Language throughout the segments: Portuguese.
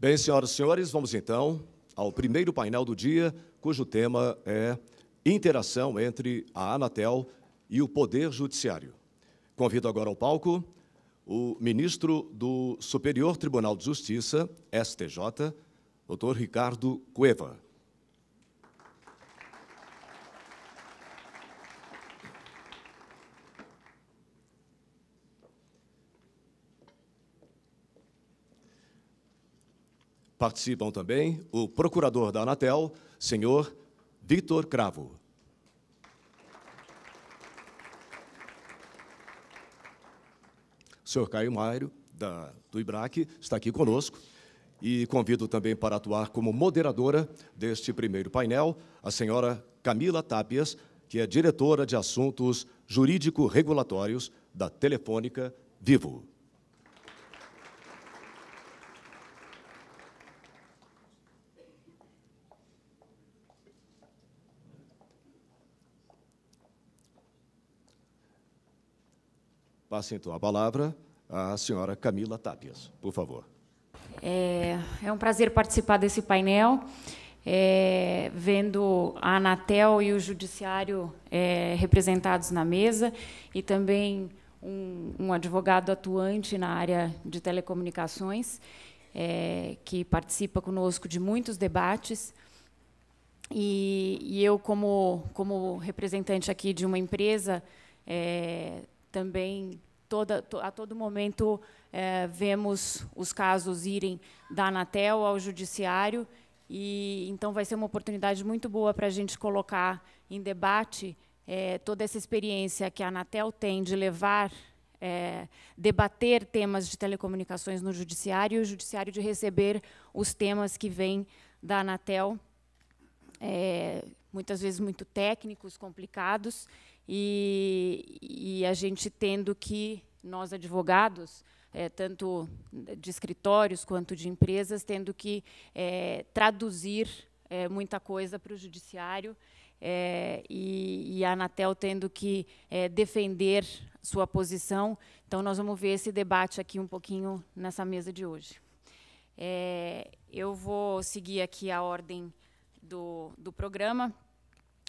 Bem, senhoras e senhores, vamos então ao primeiro painel do dia, cujo tema é interação entre a Anatel e o Poder Judiciário. Convido agora ao palco o ministro do Superior Tribunal de Justiça, STJ, Dr. Ricardo Cueva. Participam também o procurador da Anatel, senhor Vitor Cravo. O senhor Caio Mário, do IBRAC, está aqui conosco e convido também para atuar como moderadora deste primeiro painel a senhora Camila Tápias, que é diretora de Assuntos Jurídico-Regulatórios da Telefônica Vivo. Passe, então, a palavra à senhora Camila Tápias, por favor. É um prazer participar desse painel, vendo a Anatel e o Judiciário representados na mesa, e também um advogado atuante na área de telecomunicações, que participa conosco de muitos debates. E eu, como representante aqui de uma empresa, também, a todo momento, vemos os casos irem da Anatel ao Judiciário, e então vai ser uma oportunidade muito boa para a gente colocar em debate toda essa experiência que a Anatel tem de levar, debater temas de telecomunicações no Judiciário, e o Judiciário de receber os temas que vêm da Anatel, muitas vezes muito técnicos, complicados, e a gente tendo que, nós advogados, tanto de escritórios quanto de empresas, tendo que traduzir muita coisa para o Judiciário, e a Anatel tendo que defender sua posição. Então, nós vamos ver esse debate aqui um pouquinho nessa mesa de hoje. Eu vou seguir aqui a ordem do programa.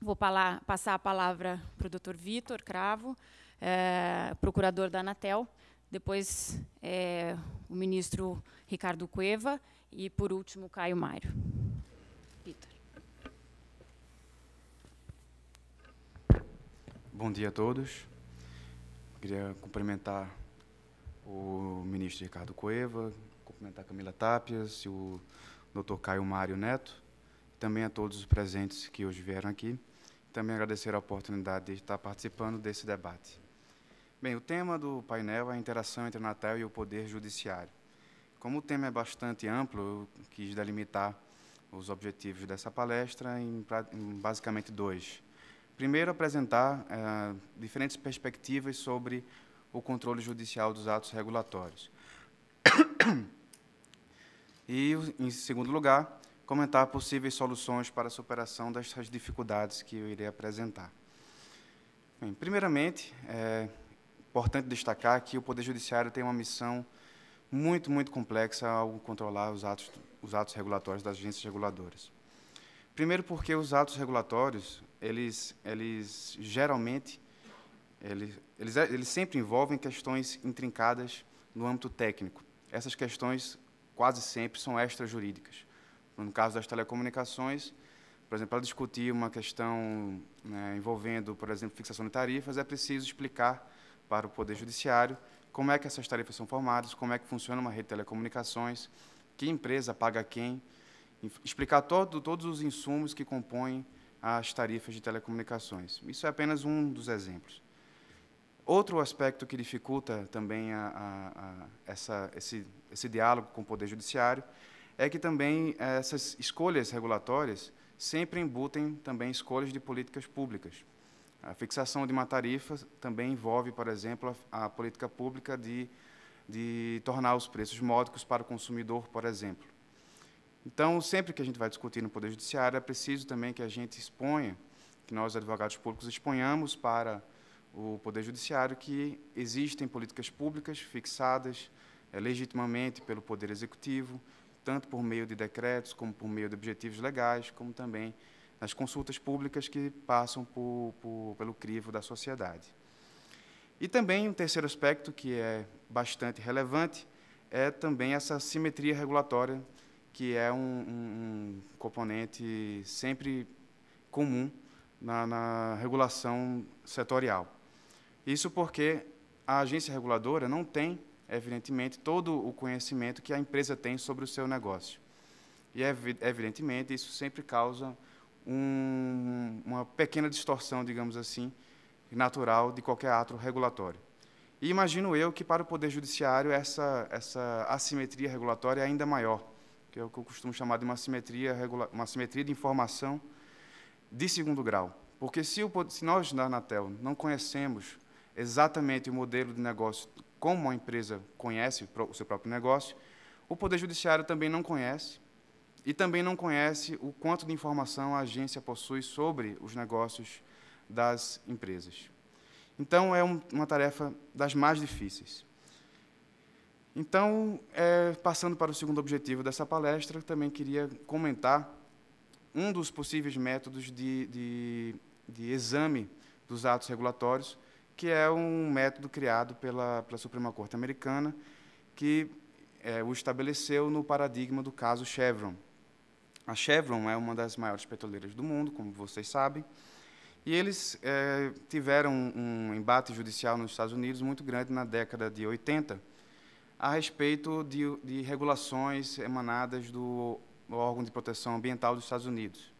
Vou passar a palavra para o Dr. Vitor Cravo, procurador da Anatel, depois o ministro Ricardo Cueva e, por último, Caio Mário. Vitor. Bom dia a todos. Queria cumprimentar o ministro Ricardo Cueva, cumprimentar a Camila Tápias e o Dr. Caio Mário Neto, também a todos os presentes que hoje vieram aqui. Também agradecer a oportunidade de estar participando desse debate. Bem, o tema do painel é a interação entre a Anatel e o Poder Judiciário. Como o tema é bastante amplo, eu quis delimitar os objetivos dessa palestra em basicamente dois. Primeiro, apresentar diferentes perspectivas sobre o controle judicial dos atos regulatórios. E, em segundo lugar, comentar possíveis soluções para a superação dessas dificuldades que eu irei apresentar. Bem, primeiramente, é importante destacar que o Poder Judiciário tem uma missão muito complexa ao controlar os atos regulatórios das agências reguladoras. Primeiro, porque os atos regulatórios, eles geralmente, eles sempre envolvem questões intrincadas no âmbito técnico. Essas questões quase sempre são extrajurídicas. No caso das telecomunicações, por exemplo, para discutir uma questão envolvendo, por exemplo, fixação de tarifas, é preciso explicar para o Poder Judiciário como é que essas tarifas são formadas, como é que funciona uma rede de telecomunicações, que empresa paga quem, explicar todos os insumos que compõem as tarifas de telecomunicações. Isso é apenas um dos exemplos. Outro aspecto que dificulta também esse diálogo com o Poder Judiciário é que também essas escolhas regulatórias sempre embutem também escolhas de políticas públicas. A fixação de uma tarifa também envolve, por exemplo, a política pública de tornar os preços módicos para o consumidor, por exemplo. Então, sempre que a gente vai discutir no Poder Judiciário, é preciso também que a gente exponha, que nós, advogados públicos, exponhamos para o Poder Judiciário que existem políticas públicas fixadas legitimamente pelo Poder Executivo, tanto por meio de decretos, como por meio de objetivos legais, como também nas consultas públicas que passam pelo crivo da sociedade. E também um terceiro aspecto que é bastante relevante é também essa simetria regulatória, que é um componente sempre comum na regulação setorial. Isso porque a agência reguladora não tem, evidentemente, todo o conhecimento que a empresa tem sobre o seu negócio. E, evidentemente, isso sempre causa uma pequena distorção, digamos assim, natural de qualquer ato regulatório. E imagino eu que, para o Poder Judiciário, essa assimetria regulatória é ainda maior, que é o que eu costumo chamar de uma assimetria de informação de segundo grau. Porque se nós, da Anatel, não conhecemos exatamente o modelo de negócio como a empresa conhece o seu próprio negócio, o Poder Judiciário também não conhece, e também não conhece o quanto de informação a agência possui sobre os negócios das empresas. Então, é uma tarefa das mais difíceis. Então, passando para o segundo objetivo dessa palestra, também queria comentar um dos possíveis métodos de exame dos atos regulatórios, que é um método criado pela Suprema Corte Americana, que o estabeleceu no paradigma do caso Chevron. A Chevron é uma das maiores petroleiras do mundo, como vocês sabem, e eles tiveram um embate judicial nos Estados Unidos muito grande na década de 80, a respeito de regulações emanadas do órgão de proteção ambiental dos Estados Unidos.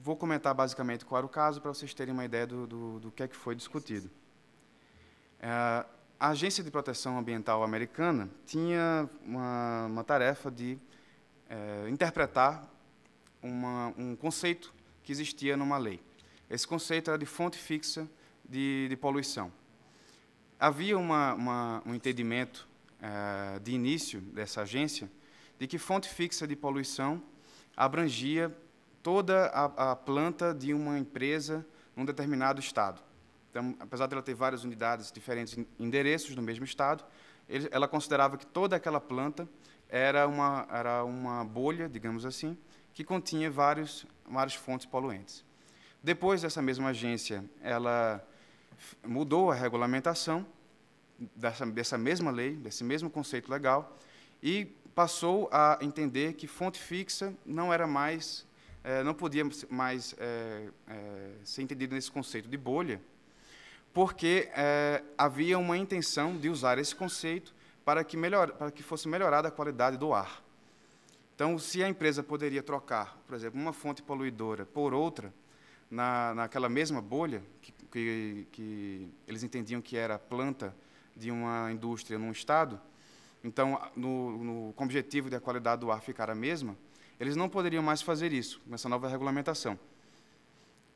Vou comentar basicamente qual era o caso, para vocês terem uma ideia do que é que foi discutido. A Agência de Proteção Ambiental americana tinha uma tarefa de interpretar um conceito que existia numa lei. Esse conceito era de fonte fixa de poluição. Havia um entendimento de início dessa agência de que fonte fixa de poluição abrangia toda a planta de uma empresa num determinado estado. Então, apesar de ela ter várias unidades, diferentes endereços no mesmo estado, ela considerava que toda aquela planta era uma bolha, digamos assim, que continha várias fontes poluentes. Depois, dessa mesma agência, ela mudou a regulamentação dessa mesma lei, desse mesmo conceito legal, e passou a entender que fonte fixa não podia mais ser entendido nesse conceito de bolha, porque havia uma intenção de usar esse conceito para que fosse melhorada a qualidade do ar. Então, se a empresa poderia trocar, por exemplo, uma fonte poluidora por outra, naquela mesma bolha, que eles entendiam que era planta de uma indústria num estado, então, com o objetivo de a qualidade do ar ficar a mesma, eles não poderiam mais fazer isso, nessa nova regulamentação.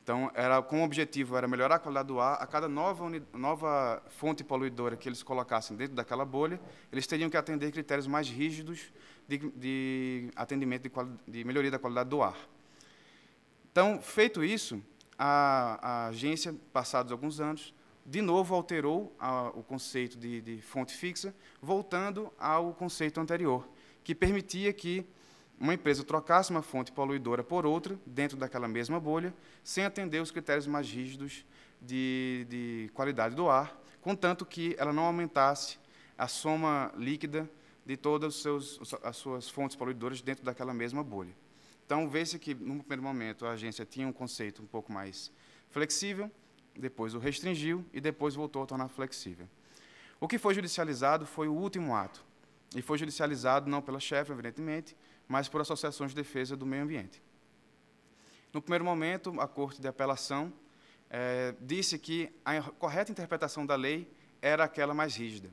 Então, com o objetivo era melhorar a qualidade do ar, a cada nova fonte poluidora que eles colocassem dentro daquela bolha, eles teriam que atender critérios mais rígidos de atendimento de melhoria da qualidade do ar. Então, feito isso, a agência, passados alguns anos, de novo alterou o conceito de fonte fixa, voltando ao conceito anterior, que permitia que uma empresa trocasse uma fonte poluidora por outra, dentro daquela mesma bolha, sem atender os critérios mais rígidos de qualidade do ar, contanto que ela não aumentasse a soma líquida de todas as suas fontes poluidoras dentro daquela mesma bolha. Então, vê-se que, no primeiro momento, a agência tinha um conceito um pouco mais flexível, depois o restringiu e depois voltou a tornar flexível. O que foi judicializado foi o último ato, e foi judicializado não pela Chevron, evidentemente, mas por associações de defesa do meio ambiente. No primeiro momento, a Corte de Apelação disse que a correta interpretação da lei era aquela mais rígida.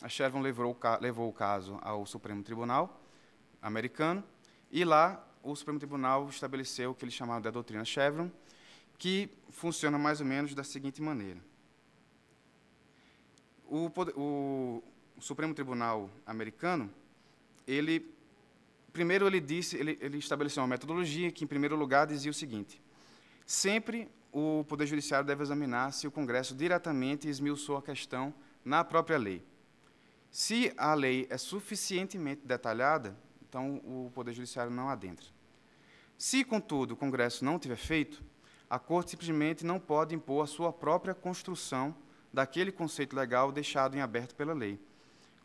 A Chevron levou o caso ao Supremo Tribunal americano, e lá o Supremo Tribunal estabeleceu o que eles chamavam de doutrina Chevron, que funciona mais ou menos da seguinte maneira. O Supremo Tribunal americano, primeiro ele estabeleceu uma metodologia que, em primeiro lugar, dizia o seguinte: sempre o Poder Judiciário deve examinar se o Congresso diretamente esmiuçou a questão na própria lei. Se a lei é suficientemente detalhada, então o Poder Judiciário não adentra. Se, contudo, o Congresso não tiver feito, a Corte simplesmente não pode impor a sua própria construção daquele conceito legal deixado em aberto pela lei,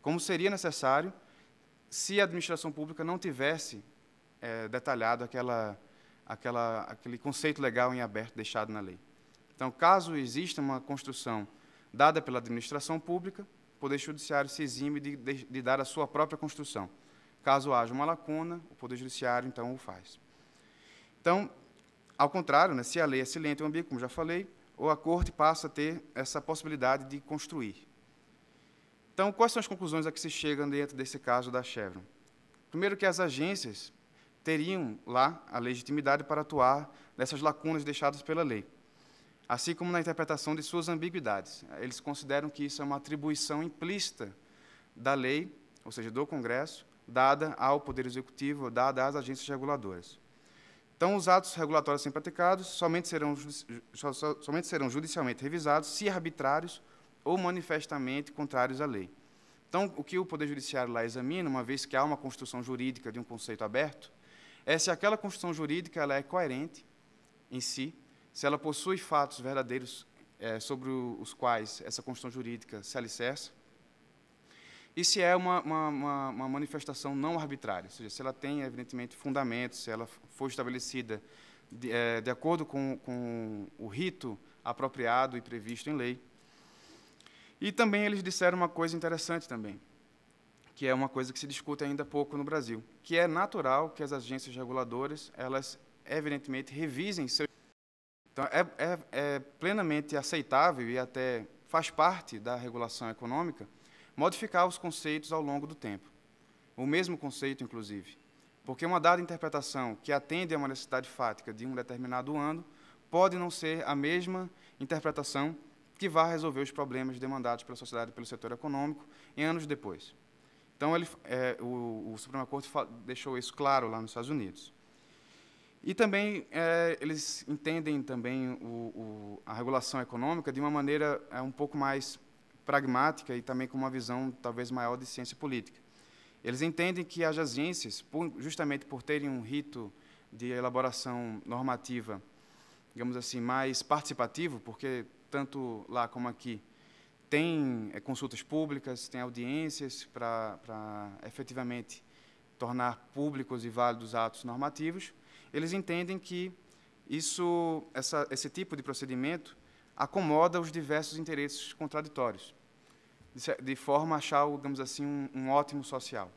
como seria necessário se a administração pública não tivesse detalhado aquele conceito legal em aberto deixado na lei. Então, caso exista uma construção dada pela administração pública, o Poder Judiciário se exime de dar a sua própria construção. Caso haja uma lacuna, o Poder Judiciário, então, o faz. Então, ao contrário, né, se a lei é silente ou ambígua, como já falei, ou a Corte passa a ter essa possibilidade de construir. Então, quais são as conclusões a que se chega dentro desse caso da Chevron? Primeiro, que as agências teriam lá a legitimidade para atuar nessas lacunas deixadas pela lei, assim como na interpretação de suas ambiguidades. Eles consideram que isso é uma atribuição implícita da lei, ou seja, do Congresso, dada ao Poder Executivo, dada às agências reguladoras. Então, os atos regulatórios sempre praticados somente serão judicialmente revisados se arbitrários ou manifestamente contrários à lei. Então, o que o Poder Judiciário lá examina, uma vez que há uma construção jurídica de um conceito aberto, é se aquela construção jurídica ela é coerente em si, se ela possui fatos verdadeiros sobre os quais essa construção jurídica se alicerça, e se é uma manifestação não arbitrária, ou seja, se ela tem, evidentemente, fundamentos, se ela foi estabelecida de acordo com o rito apropriado e previsto em lei. E também eles disseram uma coisa interessante também, que é uma coisa que se discute ainda pouco no Brasil, que é natural que as agências reguladoras, elas, evidentemente, revisem seus... Então, é plenamente aceitável e até faz parte da regulação econômica modificar os conceitos ao longo do tempo. O mesmo conceito, inclusive. Porque uma dada interpretação que atende a uma necessidade fática de um determinado ano pode não ser a mesma interpretação que vai resolver os problemas demandados pela sociedade e pelo setor econômico em anos depois. Então, o Supremo Corte deixou isso claro lá nos Estados Unidos. E também eles entendem também a regulação econômica de uma maneira um pouco mais pragmática e também com uma visão talvez maior de ciência política. Eles entendem que as agências, justamente por terem um rito de elaboração normativa, digamos assim, mais participativo, porque tanto lá como aqui tem consultas públicas, tem audiências para efetivamente tornar públicos e válidos atos normativos, eles entendem que esse tipo de procedimento acomoda os diversos interesses contraditórios, de forma a achar, digamos assim, um ótimo social.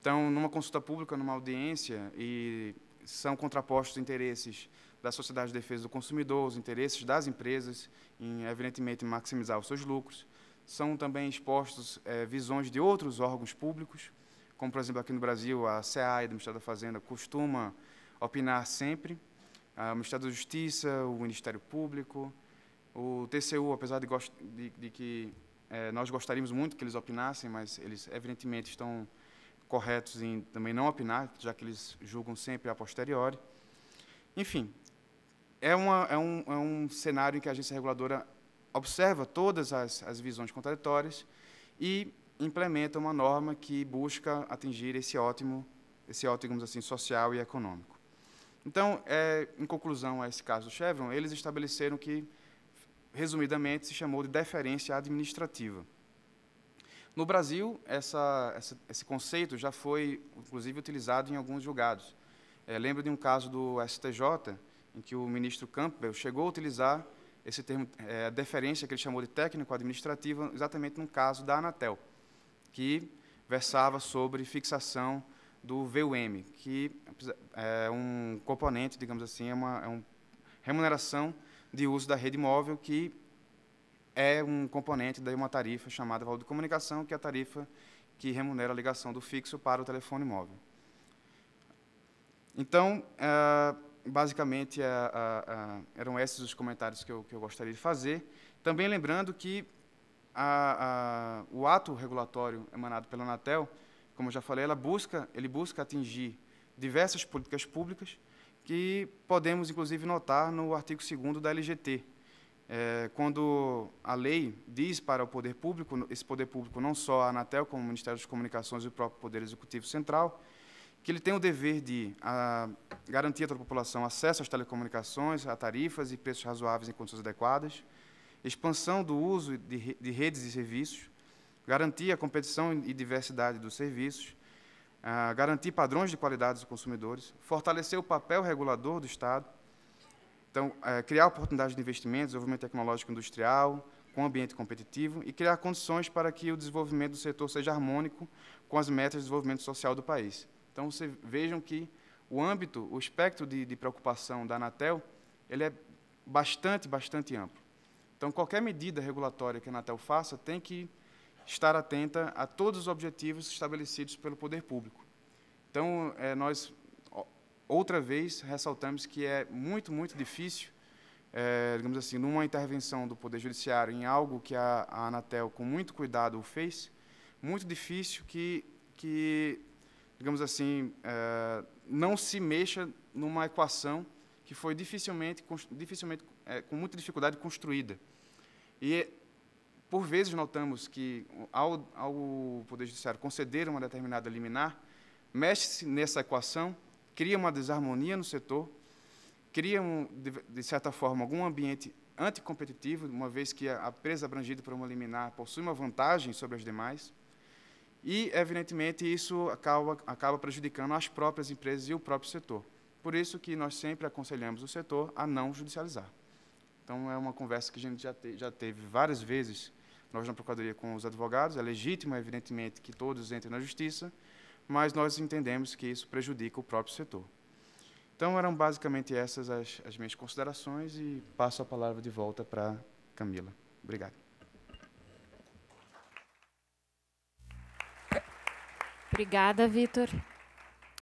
Então, numa consulta pública, numa audiência, e são contrapostos interesses da Sociedade de Defesa do Consumidor, os interesses das empresas em, evidentemente, maximizar os seus lucros. São também expostos visões de outros órgãos públicos, como, por exemplo, aqui no Brasil, a SEAI, do Ministério da Fazenda, costuma opinar sempre, o Ministério da Justiça, o Ministério Público, o TCU, apesar de que nós gostaríamos muito que eles opinassem, mas eles, evidentemente, estão corretos em também não opinar, já que eles julgam sempre a posteriori. Enfim, é um cenário em que a agência reguladora observa todas as visões contraditórias e implementa uma norma que busca atingir esse ótimo, digamos assim, social e econômico. Então, em conclusão a esse caso do Chevron, eles estabeleceram que, resumidamente, se chamou de deferência administrativa. No Brasil, esse conceito já foi, inclusive, utilizado em alguns julgados. Lembro de um caso do STJ, em que o ministro Campbell chegou a utilizar esse termo, deferência, que ele chamou de técnico-administrativa, exatamente num caso da Anatel, que versava sobre fixação do VUM, que é um componente, digamos assim, é uma remuneração de uso da rede móvel, que é um componente de uma tarifa chamada valor de comunicação, que é a tarifa que remunera a ligação do fixo para o telefone móvel. Então, basicamente, eram esses os comentários que eu gostaria de fazer. Também lembrando que o ato regulatório emanado pela Anatel, como eu já falei, ele busca atingir diversas políticas públicas que podemos, inclusive, notar no artigo 2º da LGT, quando a lei diz para o poder público, esse poder público, não só a Anatel, como o Ministério das Comunicações e o próprio Poder Executivo Central, que ele tem o dever de garantir a toda a população acesso às telecomunicações, a tarifas e preços razoáveis em condições adequadas, expansão do uso de redes e serviços, garantir a competição e diversidade dos serviços, garantir padrões de qualidade dos consumidores, fortalecer o papel regulador do Estado, então, criar oportunidades de investimento, desenvolvimento tecnológico industrial, com ambiente competitivo, e criar condições para que o desenvolvimento do setor seja harmônico com as metas de desenvolvimento social do país. Então, vocês vejam que o âmbito, o espectro de preocupação da Anatel, ele é bastante amplo. Então, qualquer medida regulatória que a Anatel faça tem que estar atenta a todos os objetivos estabelecidos pelo poder público. Então, nós, outra vez, ressaltamos que é muito difícil, digamos assim, numa intervenção do Poder Judiciário em algo que a Anatel, com muito cuidado, fez, muito difícil que digamos assim, não se mexa numa equação que foi com muita dificuldade construída. E, por vezes, notamos que, ao Poder Judiciário conceder uma determinada liminar, mexe-se nessa equação, cria uma desarmonia no setor, cria, de certa forma, algum ambiente anticompetitivo, uma vez que a empresa abrangida por uma liminar possui uma vantagem sobre as demais, e, evidentemente, isso acaba prejudicando as próprias empresas e o próprio setor. Por isso que nós sempre aconselhamos o setor a não judicializar. Então, é uma conversa que a gente já teve várias vezes, nós na Procuradoria com os advogados. É legítimo, evidentemente, que todos entrem na Justiça, mas nós entendemos que isso prejudica o próprio setor. Então, eram basicamente essas as minhas considerações, e passo a palavra de volta para Camila. Obrigado. Obrigada, Vitor.